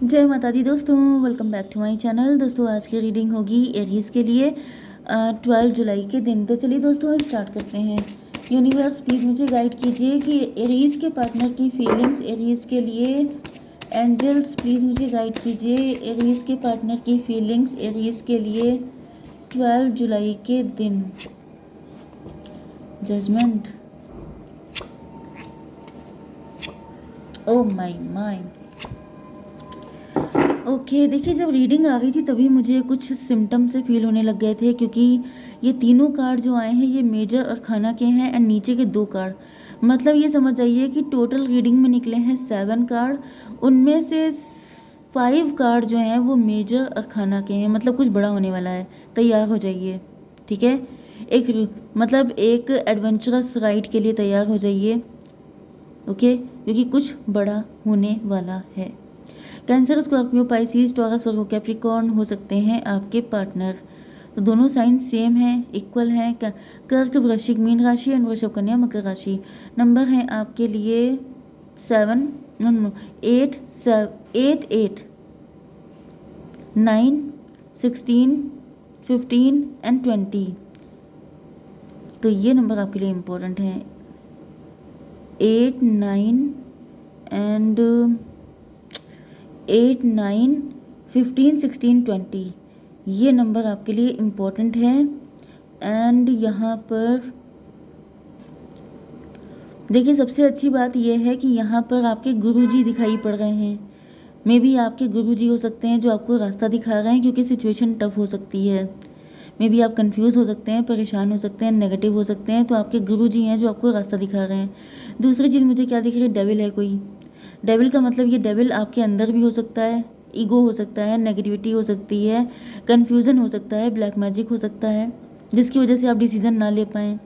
जय माता दी दोस्तों, welcome back to my channel. दोस्तों आज की रीडिंग होगी एरीज के लिए 12 जुलाई के दिन। तो चलिए दोस्तों स्टार्ट करते हैं। यूनिवर्स प्लीज़ मुझे गाइड कीजिए कि एरीज के पार्टनर की फीलिंग्स एरीज के लिए। एंजल्स प्लीज़ मुझे गाइड कीजिए एरीज के पार्टनर की फीलिंग्स एरीज के लिए 12 जुलाई के दिन। Judgement, oh my my. Okay देखिए, जब रीडिंग आ गई थी तभी मुझे कुछ सिम्टम से फील होने लग गए थे, क्योंकि ये तीनों कार्ड जो आए हैं ये मेजर और खाना के हैं। एंड नीचे के 2 कार्ड, मतलब ये समझ जाइए कि टोटल रीडिंग में निकले हैं 7 कार्ड। उनमें से 5 कार्ड जो हैं वो मेजर और खाना के हैं, मतलब कुछ बड़ा होने वाला है। तैयार हो जाइए, ठीक है। एक एडवेंचरस राइड के लिए तैयार हो जाइए, ओके, क्योंकि कुछ बड़ा होने वाला है। कैंसर, स्कॉर्पियो, पाइसिस, टॉरस, वर्गो, कैप्रिकॉर्न हो सकते हैं आपके पार्टनर। तो दोनों साइन सेम हैं, इक्वल हैं। कर्क, वृश्चिक, मीन राशि एंड वृषभ, कन्या, मकर राशि। नंबर हैं आपके लिए 7, नो 8, 8, 8, 9, 16, 15 एंड 20। तो ये नंबर आपके लिए इम्पोर्टेंट हैं, 8, 9 एंड 8, 9, 15, 16, 20। ये नंबर आपके लिए इम्पोर्टेंट है। एंड यहाँ पर देखिए, सबसे अच्छी बात यह है कि यहाँ पर आपके गुरुजी दिखाई पड़ रहे हैं। मे बी आपके गुरुजी हो सकते हैं जो आपको रास्ता दिखा रहे हैं, क्योंकि सिचुएशन टफ हो सकती है। मे बी आप कंफ्यूज हो सकते हैं, परेशान हो सकते हैं, नेगेटिव हो सकते हैं। तो आपके गुरुजी हैं जो आपको रास्ता दिखा रहे हैं। दूसरी चीज़ मुझे क्या दिख रही है, डेविल है कोई। डेविल का मतलब ये डेविल आपके अंदर भी हो सकता है, ईगो हो सकता है, नेगेटिविटी हो सकती है, कन्फ्यूज़न हो सकता है, ब्लैक मैजिक हो सकता है, जिसकी वजह से आप डिसीजन ना ले पाएँ।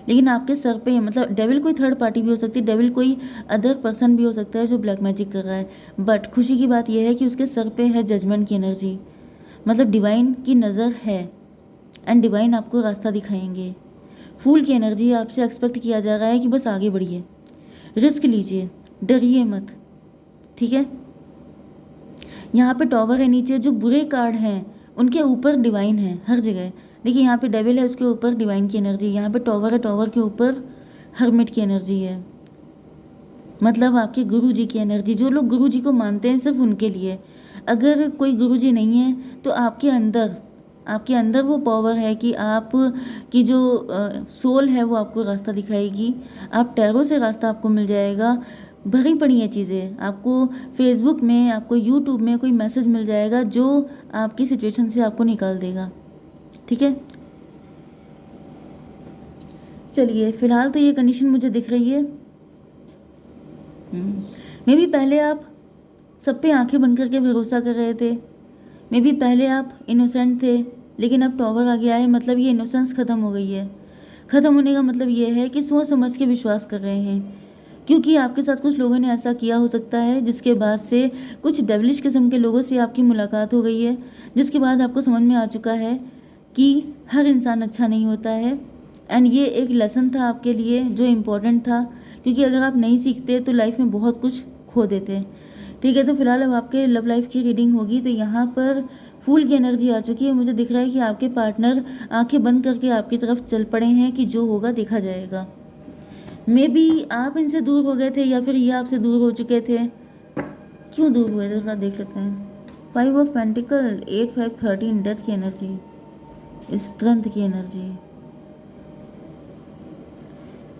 लेकिन आपके सर पे है, मतलब डेविल कोई थर्ड पार्टी भी हो सकती है, डेविल कोई अदर पर्सन भी हो सकता है जो ब्लैक मैजिक कर रहा है। बट खुशी की बात यह है कि उसके सर पे है जजमेंट की एनर्जी, मतलब डिवाइन की नज़र है। एंड डिवाइन आपको रास्ता दिखाएंगे। फूल की एनर्जी आपसे एक्सपेक्ट किया जा रहा है कि बस आगे बढ़िए, रिस्क लीजिए, डरिए मत, ठीक है। यहाँ पे टॉवर है, नीचे जो बुरे कार्ड हैं उनके ऊपर डिवाइन है हर जगह। देखिए यहाँ पे डेविल है, उसके ऊपर डिवाइन की एनर्जी। यहाँ पे टॉवर है, टॉवर के ऊपर हर्मिट की एनर्जी है, मतलब आपके गुरु जी की एनर्जी। जो लोग गुरु जी को मानते हैं सिर्फ उनके लिए। अगर कोई गुरु जी नहीं है तो आपके अंदर वो पावर है कि आप की जो सोल है वो आपको रास्ता दिखाएगी। आप टैरो से रास्ता आपको मिल जाएगा। भरी पड़ी हैं चीज़ें, आपको फेसबुक में, आपको यूट्यूब में कोई मैसेज मिल जाएगा जो आपकी सिचुएशन से आपको निकाल देगा, ठीक है। चलिए फिलहाल तो ये कंडीशन मुझे दिख रही है। मे बी पहले आप सब पे आंखें बंद करके भरोसा कर रहे थे। मे बी पहले आप इनोसेंट थे, लेकिन अब टॉवर आ गया है, मतलब ये इनोसेंस ख़त्म हो गई है। ख़त्म होने का मतलब ये है कि सोच समझ के विश्वास कर रहे हैं, क्योंकि आपके साथ कुछ लोगों ने ऐसा किया हो सकता है जिसके बाद से कुछ डेविलिश किस्म के लोगों से आपकी मुलाकात हो गई है, जिसके बाद आपको समझ में आ चुका है कि हर इंसान अच्छा नहीं होता है। एंड ये एक लेसन था आपके लिए जो इम्पोर्टेंट था, क्योंकि अगर आप नहीं सीखते तो लाइफ में बहुत कुछ खो देते, ठीक है। तो फिलहाल अब आपके लव लाइफ की रीडिंग होगी। तो यहाँ पर फूल की एनर्जी आ चुकी है। मुझे दिख रहा है कि आपके पार्टनर आंखें बंद करके आपकी तरफ चल पड़े हैं कि जो होगा देखा जाएगा। मे बी आप इनसे दूर हो गए थे या फिर ये आपसे दूर हो चुके थे। क्यों दूर हुए थे थोड़ा देख लेते हैं। 5 ऑफ पेंटिकल, 8, 5, 13, डेथ की एनर्जी, स्ट्रेंथ की एनर्जी,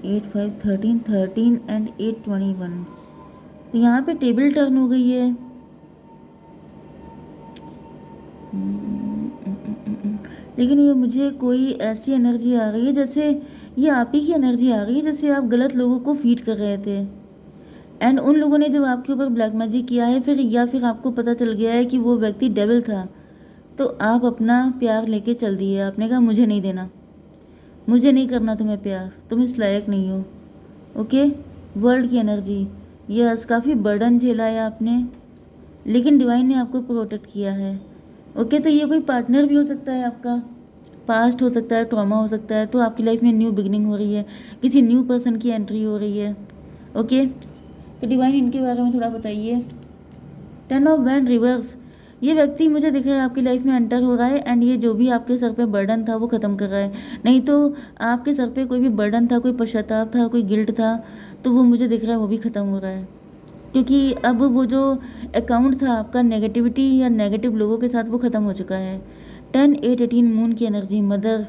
8, 5, 13, 13 एंड 8, 21। तो यहाँ पे टेबल टर्न हो गई है। लेकिन ये मुझे कोई ऐसी एनर्जी आ रही है जैसे ये आप ही की एनर्जी आ रही है, जैसे आप गलत लोगों को फीड कर रहे थे। एंड उन लोगों ने जब आपके ऊपर ब्लैक मैजिक किया है फिर, या फिर आपको पता चल गया है कि वो व्यक्ति डेविल था, तो आप अपना प्यार लेके चल दिए। आपने कहा मुझे नहीं देना, मुझे नहीं करना तुम्हें प्यार, तुम इस लायक नहीं हो, ओके। वर्ल्ड की एनर्जी, यस, काफ़ी बर्डन झेला है आपने, लेकिन डिवाइन ने आपको प्रोटेक्ट किया है, ओके। तो ये कोई पार्टनर भी हो सकता है आपका, पास्ट हो सकता है, ट्रॉमा हो सकता है। तो आपकी लाइफ में न्यू बिगिनिंग हो रही है, किसी न्यू पर्सन की एंट्री हो रही है, ओके। तो डिवाइन इनके बारे में थोड़ा बताइए। 10 ऑफ वैंड रिवर्स, ये व्यक्ति मुझे दिख रहा है आपकी लाइफ में एंटर हो रहा है एंड ये जो भी आपके सर पे बर्डन था वो ख़त्म कर रहा है। नहीं तो आपके सर पे कोई भी बर्डन था, कोई पश्चाताप था, कोई गिल्ट था, तो वो मुझे दिख रहा है वो भी ख़त्म हो रहा है। क्योंकि अब वो जो अकाउंट था आपका नेगेटिविटी या नेगेटिव लोगों के साथ, वो ख़त्म हो चुका है। 10 8 18 मून की एनर्जी, मदर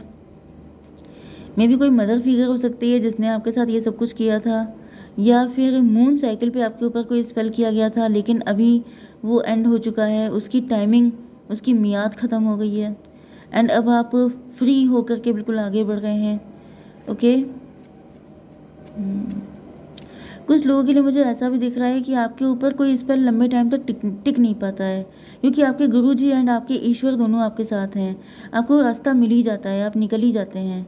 में भी कोई मदर फिगर हो सकती है जिसने आपके साथ ये सब कुछ किया था, या फिर मून साइकिल पे आपके ऊपर कोई स्पेल किया गया था लेकिन अभी वो एंड हो चुका है, उसकी टाइमिंग, उसकी मियाद ख़त्म हो गई है एंड अब आप फ्री होकर के बिल्कुल आगे बढ़ रहे हैं। ओके, कुछ लोगों के लिए मुझे ऐसा भी दिख रहा है कि आपके ऊपर कोई स्पेल लंबे टाइम तक टिक नहीं पाता है, क्योंकि आपके गुरुजी एंड आपके ईश्वर दोनों आपके साथ हैं। आपको रास्ता मिल ही जाता है, आप निकल ही जाते हैं।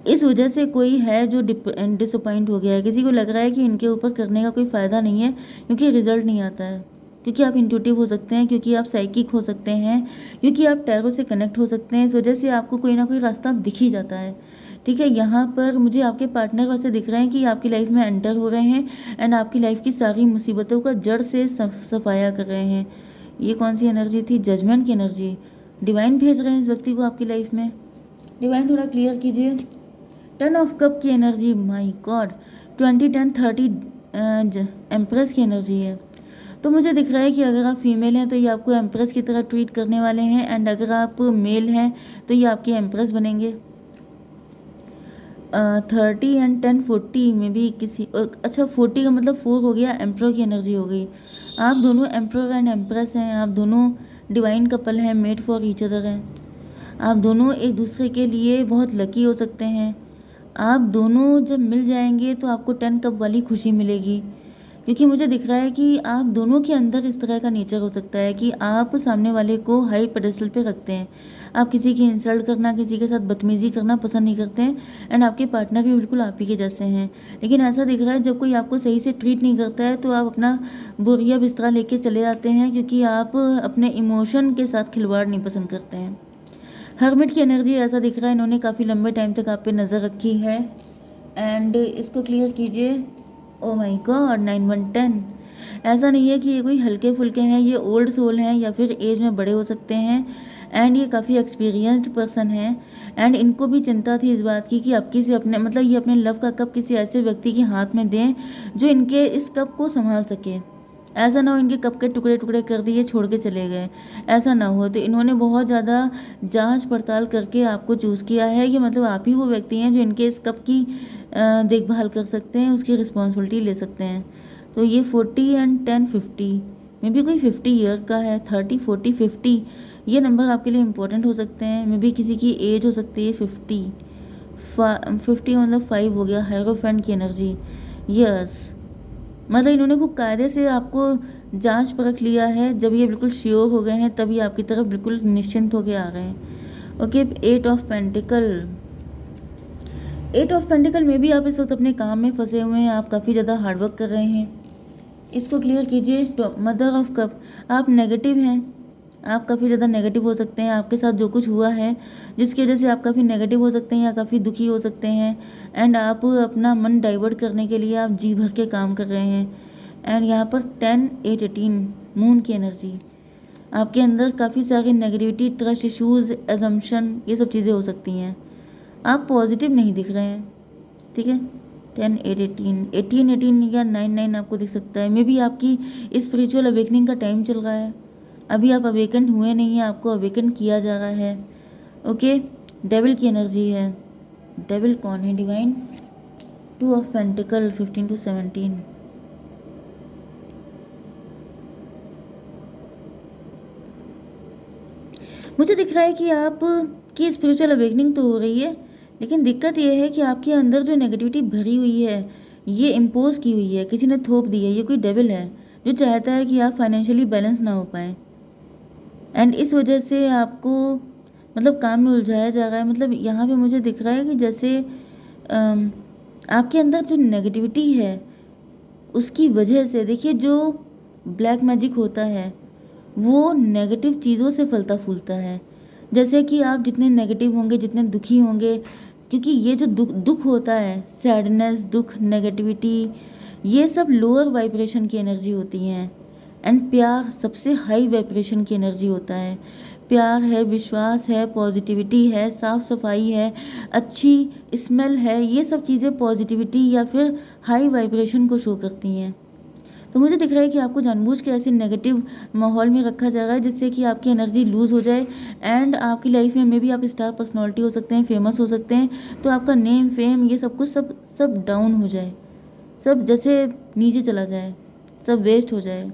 इस वजह से कोई है जो डिसअपॉइंट हो गया है, किसी को लग रहा है कि इनके ऊपर करने का कोई फ़ायदा नहीं है क्योंकि रिजल्ट नहीं आता है, क्योंकि आप इंट्यूटिव हो सकते हैं, क्योंकि आप साइकिक हो सकते हैं, क्योंकि आप टैरो से कनेक्ट हो सकते हैं। इस वजह से आपको कोई ना कोई रास्ता दिख ही जाता है। ठीक है, यहाँ पर मुझे आपके पार्टनर वैसे दिख रहे हैं कि आपकी लाइफ में एंटर हो रहे हैं एंड आपकी लाइफ की सारी मुसीबतों का जड़ से सफाया कर रहे हैं। ये कौन सी एनर्जी थी? जजमेंट की एनर्जी। डिवाइन भेज रहे हैं इस व्यक्ति को आपकी लाइफ में। डिवाइन थोड़ा क्लियर कीजिए। 10 ऑफ कप की एनर्जी, माय गॉड, 20 10 30 एम्प्रेस की एनर्जी है। तो मुझे दिख रहा है कि अगर आप फीमेल हैं तो ये आपको एम्प्रेस की तरह ट्रीट करने वाले हैं एंड अगर आप मेल हैं तो ये आपके एम्प्रेस बनेंगे। 30 एंड 10 40 में भी किसी अच्छा 40 का मतलब 4 हो गया, एम्प्रो की एनर्जी हो गई। आप दोनों एम्प्रो एंड एम्प्रेस हैं, आप दोनों डिवाइन कपल हैं, मेड फॉर ईच अदर हैं। आप दोनों एक दूसरे के लिए बहुत लकी हो सकते हैं। आप दोनों जब मिल जाएंगे तो आपको 10 कप वाली खुशी मिलेगी, क्योंकि मुझे दिख रहा है कि आप दोनों के अंदर इस तरह का नेचर हो सकता है कि आप सामने वाले को हाई पेडेस्टल पे रखते हैं। आप किसी की इंसल्ट करना, किसी के साथ बदतमीजी करना पसंद नहीं करते हैं एंड आपके पार्टनर भी बिल्कुल आप ही के जैसे हैं। लेकिन ऐसा दिख रहा है जब कोई आपको सही से ट्रीट नहीं करता है तो आप अपना बोरिया बिस्तरा लेके चले जाते हैं, क्योंकि आप अपने इमोशन के साथ खिलवाड़ नहीं पसंद करते हैं। हर्मिट की एनर्जी, ऐसा दिख रहा है इन्होंने काफ़ी लंबे टाइम तक आप पे नज़र रखी है एंड इसको क्लियर कीजिए। Oh my God, 9 1 10। ऐसा नहीं है कि ये कोई हल्के फुल्के हैं, ये ओल्ड सोल हैं या फिर एज में बड़े हो सकते हैं एंड ये काफ़ी एक्सपीरियंस्ड पर्सन हैं एंड इनको भी चिंता थी इस बात की कि अब किसी अपने मतलब ये अपने लव का कप किसी ऐसे व्यक्ति के हाथ में दें जो इनके इस कप को संभाल सके। ऐसा ना हो इनके कप के टुकड़े टुकड़े कर दिए, छोड़ के चले गए, ऐसा ना हो। तो इन्होंने बहुत ज़्यादा जांच पड़ताल करके आपको चूज़ किया है कि मतलब आप ही वो व्यक्ति हैं जो इनके इस कप की देखभाल कर सकते हैं, उसकी रिस्पॉन्सिबिलिटी ले सकते हैं। तो ये 40 एंड 10 50 में भी कोई 50 ईयर का है, 30 40 50 ये नंबर आपके लिए इम्पोर्टेंट हो सकते हैं। मे भी किसी की एज हो सकती है 50 मतलब 5 हो गया। हेरोफेंट की एनर्जी, यस, मतलब इन्होंने खूब कायदे से आपको जांच परख लिया है। जब ये बिल्कुल श्योर हो गए हैं तभी आपकी तरफ बिल्कुल निश्चिंत होकर आ रहे हैं। Okay, 8 of pentacle. 8 of pentacle में भी आप इस वक्त अपने काम में फंसे हुए हैं, आप काफ़ी ज़्यादा हार्डवर्क कर रहे हैं, इसको क्लियर कीजिए। मदर ऑफ कप, आप नेगेटिव हैं, आप काफ़ी ज़्यादा नेगेटिव हो सकते हैं। आपके साथ जो कुछ हुआ है जिसकी वजह से आप काफ़ी नेगेटिव हो सकते हैं या काफ़ी दुखी हो सकते हैं एंड आप अपना मन डाइवर्ट करने के लिए आप जी भर के काम कर रहे हैं। एंड यहाँ पर 10 8 18 मून की एनर्जी, आपके अंदर काफ़ी सारी नेगेटिविटी, ट्रस्ट इश्यूज़, एजम्पशन, ये सब चीज़ें हो सकती हैं। आप पॉजिटिव नहीं दिख रहे हैं, ठीक है। 10 8 18 18 18 या 9 9 आपको दिख सकता है। मे बी आपकी स्पिरिचुअल अवेकनिंग का टाइम चल रहा है, अभी आप अवेकन हुए नहीं हैं, आपको अवेकन किया जा रहा है। ओके, डेविल की एनर्जी है। डेविल कौन है? डिवाइन। 2 of pentacle, 15 to 17। मुझे दिख रहा है कि आप की स्पिरिचुअल अवेकनिंग तो हो रही है, लेकिन दिक्कत यह है कि आपके अंदर जो नेगेटिविटी भरी हुई है ये इम्पोज की हुई है, किसी ने थोप दी है। ये कोई डेविल है जो चाहता है कि आप फाइनेंशियली बैलेंस ना हो पाएँ एंड इस वजह से आपको मतलब काम में उलझाया जा रहा है। मतलब यहाँ पे मुझे दिख रहा है कि जैसे आपके अंदर जो नेगेटिविटी है उसकी वजह से, देखिए जो ब्लैक मैजिक होता है वो नेगेटिव चीज़ों से फलता फूलता है। जैसे कि आप जितने नेगेटिव होंगे, जितने दुखी होंगे, क्योंकि ये जो दुख होता है, सैडनेस, दुख, नेगेटिविटी, ये सब लोअर वाइब्रेशन की एनर्जी होती हैं एंड प्यार सबसे हाई वाइब्रेशन की एनर्जी होता है। प्यार है, विश्वास है, पॉजिटिविटी है, साफ सफाई है, अच्छी स्मेल है, ये सब चीज़ें पॉजिटिविटी या फिर हाई वाइब्रेशन को शो करती हैं। तो मुझे दिख रहा है कि आपको जानबूझ के ऐसे नेगेटिव माहौल में रखा जा रहा है जिससे कि आपकी एनर्जी लूज़ हो जाए एंड आपकी लाइफ में भी आप स्टार पर्सनालिटी हो सकते हैं, फेमस हो सकते हैं, तो आपका नेम फेम ये सब कुछ सब सब डाउन हो जाए, सब जैसे नीचे चला जाए, सब वेस्ट हो जाए।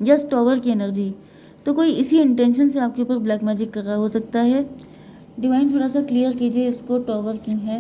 यस, टॉवर की एनर्जी, तो कोई इसी इंटेंशन से आपके ऊपर ब्लैक मैजिक कर रहा हो सकता है। डिवाइन थोड़ा सा क्लियर कीजिए इसको, टॉवर क्यों है।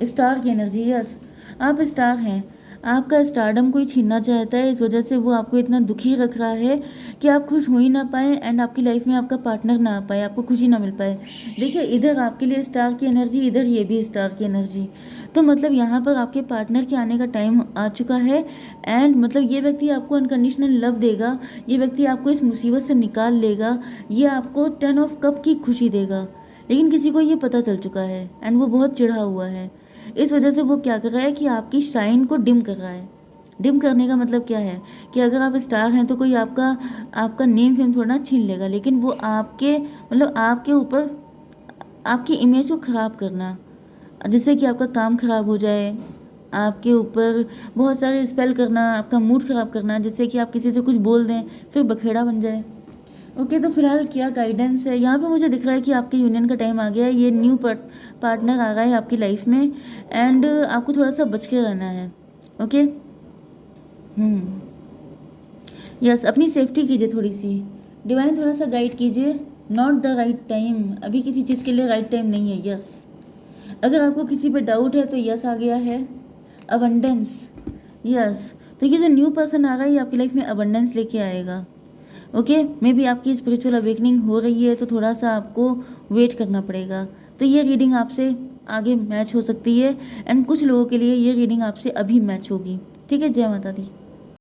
स्टार की एनर्जी, यस आप स्टार हैं, आपका स्टारडम कोई छीनना चाहता है, इस वजह से वो आपको इतना दुखी रख रहा है कि आप खुश हो ही ना पाए एंड आपकी लाइफ में आपका पार्टनर ना आ पाए, आपको खुशी ना मिल पाए। देखिए इधर आपके लिए स्टार की एनर्जी, इधर ये भी स्टार की एनर्जी, तो मतलब यहाँ पर आपके पार्टनर के आने का टाइम आ चुका है एंड मतलब ये व्यक्ति आपको अनकंडीशनल लव देगा, ये व्यक्ति आपको इस मुसीबत से निकाल लेगा, ये आपको 10 ऑफ कप की खुशी देगा। लेकिन किसी को ये पता चल चुका है एंड वो बहुत चिढ़ा हुआ है, इस वजह से वो क्या कर रहा है कि आपकी शाइन को डिम कर रहा है। डिम करने का मतलब क्या है कि अगर आप स्टार हैं तो कोई आपका आपका नेम फेम थोड़ा ना छीन लेगा, लेकिन वो आपके मतलब आपके ऊपर आपकी इमेज को ख़राब करना, जिससे कि आपका काम ख़राब हो जाए, आपके ऊपर बहुत सारे स्पेल करना, आपका मूड ख़राब करना, जिससे कि आप किसी से कुछ बोल दें फिर बखेड़ा बन जाए। ओके, तो फिलहाल क्या गाइडेंस है यहाँ पे, मुझे दिख रहा है कि आपके यूनियन का टाइम आ गया है, ये न्यू पार्टनर आ रहा है आपकी लाइफ में एंड आपको थोड़ा सा बच के रहना है। ओके, यस अपनी सेफ्टी कीजिए थोड़ी सी, डिवाइन थोड़ा सा गाइड कीजिए। नॉट द राइट टाइम, अभी किसी चीज़ के लिए राइट टाइम नहीं है। यस, अगर आपको किसी पे डाउट है तो यस आ गया है। अबंडेंस, यस, तो ये जो न्यू पर्सन आ रहा है ये आपकी लाइफ में अबंडेंस लेके आएगा। ओके, मे बी आपकी स्पिरिचुअल अवेकनिंग हो रही है तो थोड़ा सा आपको वेट करना पड़ेगा। तो ये रीडिंग आपसे आगे मैच हो सकती है एंड कुछ लोगों के लिए ये रीडिंग आपसे अभी मैच होगी। ठीक है, जय माता दी।